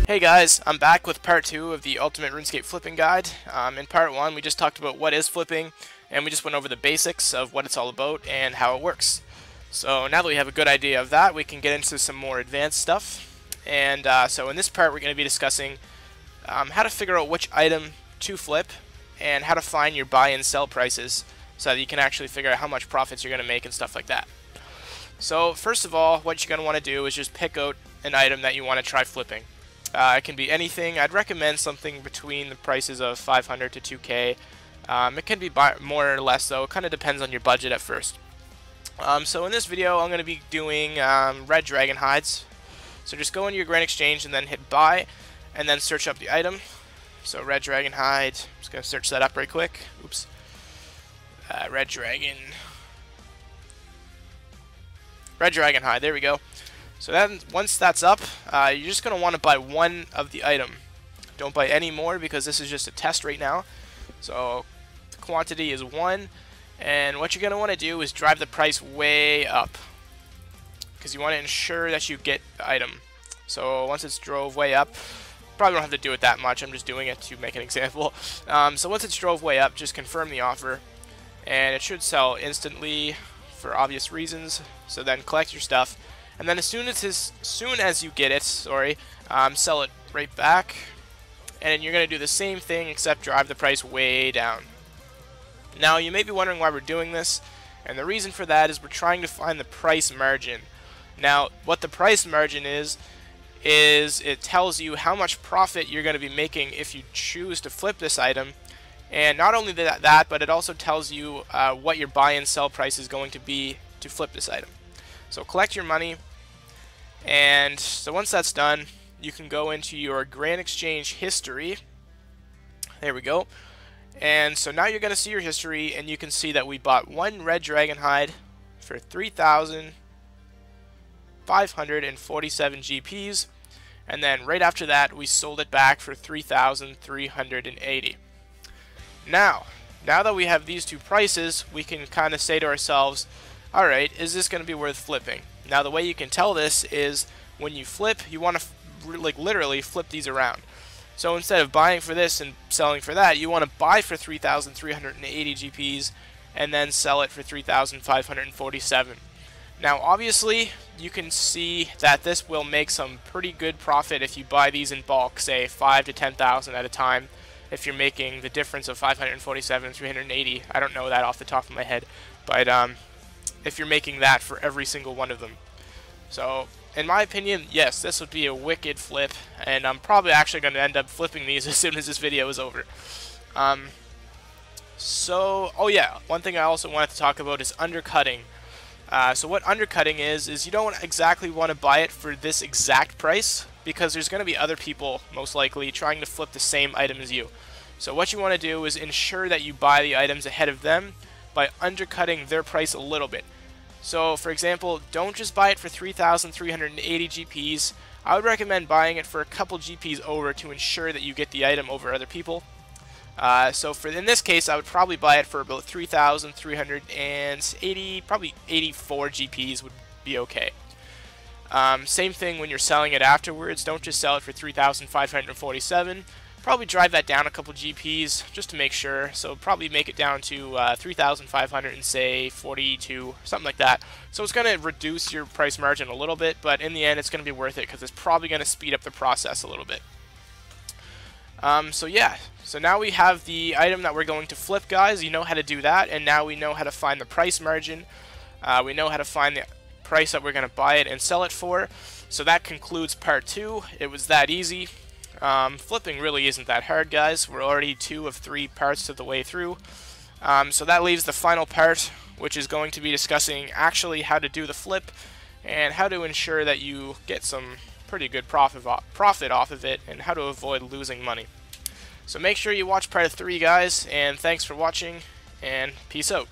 Hey guys, I'm back with part 2 of the Ultimate RuneScape Flipping Guide. In part 1 we just talked about what is flipping, and we just went over the basics of what it's all about and how it works. So now that we have a good idea of that, we can get into some more advanced stuff. And so in this part we're going to be discussing how to figure out which item to flip, and how to find your buy and sell prices so that you can actually figure out how much profits you're going to make and stuff like that. So first of all, what you're going to want to do is just pick out an item that you want to try flipping. It can be anything. I'd recommend something between the prices of 500 to 2K. It can be more or less though. It kind of depends on your budget at first. So in this video I'm going to be doing red dragon hides. So just go into your Grand Exchange and then hit buy and then search up the item. So red dragon hide. I'm just going to search that up right quick. Oops. Red dragon hide. There we go. So then, once that's up, you're just going to want to buy one of the item. Don't buy any more because this is just a test right now. So the quantity is 1, and what you're going to want to do is drive the price way up because you want to ensure that you get the item. So once it's drove way up, probably don't have to do it that much. I'm just doing it to make an example. So once it's drove way up, just confirm the offer, and it should sell instantly for obvious reasons. So then collect your stuff. And then as soon as you get it, sell it right back. And then you're going to do the same thing except drive the price way down. Now you may be wondering why we're doing this, and the reason for that is we're trying to find the price margin. Now what the price margin is it tells you how much profit you're going to be making if you choose to flip this item. And not only that, but it also tells you what your buy and sell price is going to be to flip this item. So collect your money, and so once that's done, you can go into your Grand Exchange history. There we go. And so now you're going to see your history, and you can see that we bought one red dragon hide for 3,547 GPs, and then right after that we sold it back for 3,380. Now that we have these two prices, we can kind of say to ourselves, alright, is this going to be worth flipping? Now the way you can tell this is when you flip, you want to literally flip these around. So instead of buying for this and selling for that, you want to buy for 3,380 GPs and then sell it for 3,547. Now obviously you can see that this will make some pretty good profit if you buy these in bulk, say 5 to 10,000 at a time. If you're making the difference of 547 and 380, I don't know that off the top of my head, but if you're making that for every single one of them. So in my opinion, yes, this would be a wicked flip, and I'm probably actually going to end up flipping these as soon as this video is over. Oh yeah, one thing I also wanted to talk about is undercutting. So what undercutting is you don't exactly want to buy it for this exact price, because there's going to be other people, most likely, trying to flip the same item as you. So what you want to do is ensure that you buy the items ahead of them by undercutting their price a little bit. So for example, don't just buy it for 3,380 GPs. I would recommend buying it for a couple GPs over to ensure that you get the item over other people. So in this case, I would probably buy it for about 3,380, probably 84 GPs would be okay. Same thing when you're selling it afterwards. Don't just sell it for 3,547. Probably drive that down a couple GPs just to make sure. So probably make it down to 3,500 and say 42, something like that. So it's going to reduce your price margin a little bit, but in the end it's going to be worth it because it's probably going to speed up the process a little bit. So yeah, so now we have the item that we're going to flip, guys. You know how to do that, and now we know how to find the price margin. We know how to find the price that we're going to buy it and sell it for. So that concludes part 2. It was that easy. Flipping really isn't that hard, guys. We're already 2 of 3 parts of the way through. So that leaves the final part, which is going to be discussing actually how to do the flip and how to ensure that you get some pretty good profit off of it, and how to avoid losing money. So make sure you watch part 3, guys, and thanks for watching, and peace out.